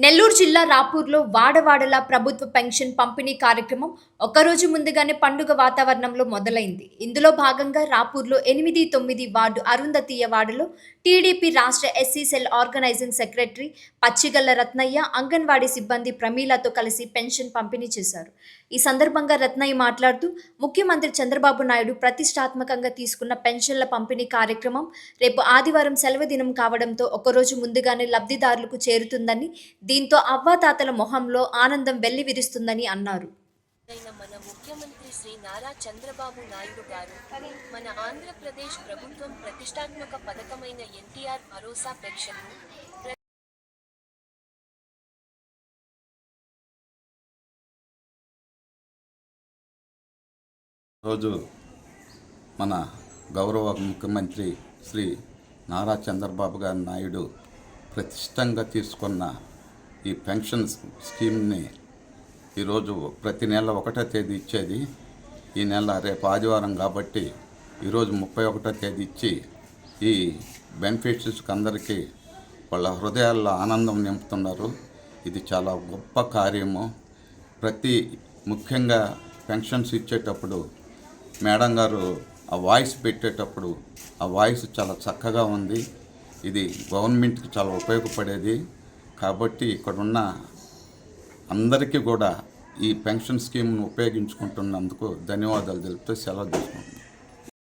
నెల్లూరు జిల్లా రాపూర్లో వాడవాడలా ప్రభుత్వ పెన్షన్ పంపిణీ కార్యక్రమం ఒక్కరోజు ముందుగానే పండుగ వాతావరణంలో మొదలైంది. ఇందులో భాగంగా రాపూర్లో 8, 9 వార్డు అరుంధతీయ వార్డులో టీడీపీ రాష్ట్ర SC cell organising secretary Pachigalla Ratnayya, anganwadi సిబ్బంది ప్రమీలతో కలిసి పెన్షన్ పంపిణీ చేశారు. ఈ సందర్భంగా రత్నయ్య మాట్లాడుతూ ముఖ్యమంత్రి చంద్రబాబు నాయుడు ప్రతిష్టాత్మకంగా తీసుకున్న పెన్షన్ల పంపిణీ కార్యక్రమం రేపు ఆదివారం సెలవు దినం కావడంతో ఒకరోజు ముందుగానే లబ్ధిదారులకు చేరుతుందని, దీంతో అవ్వాతాతల మొహంలో ఆనందం వెల్లివిరుస్తుందని అన్నారు. మన ముఖ్యమంత్రి శ్రీ నారా చంద్రబాబు నాయుడు గారు మన ఆంధ్రప్రదేశ్ ప్రభుత్వం ప్రతిష్టాత్మక పథకమైన ఎన్టీఆర్ భరోసా పెన్షన్ను రోజు మన గౌరవ ముఖ్యమంత్రి శ్రీ నారా చంద్రబాబు గారి నాయుడు ప్రతిష్టంగా తీసుకున్న ఈ పెన్షన్ స్కీమ్ని ఈరోజు ప్రతి నెల 1వ తేదీ ఇచ్చేది. ఈ నెల రేపు ఆదివారం కాబట్టి ఈరోజు 31వ తేదీ ఇచ్చి ఈ బెనిఫిషరీస్కి అందరికీ వాళ్ళ హృదయాల్లో ఆనందం నింపుతున్నారు. ఇది చాలా గొప్ప కార్యము. ముఖ్యంగా పెన్షన్స్ ఇచ్చేటప్పుడు మేడం గారు ఆ వాయిస్ పెట్టేటప్పుడు ఆ వాయిస్ చాలా చక్కగా ఉంది. ఇది గవర్నమెంట్కి చాలా ఉపయోగపడేది. కాబట్టి ఇక్కడున్న అందరికీ కూడా ఈ పెన్షన్ స్కీమ్ను ఉపయోగించుకుంటున్నందుకు ధన్యవాదాలు తెలుపుతూ సెలవు తీసుకుంటున్నాను.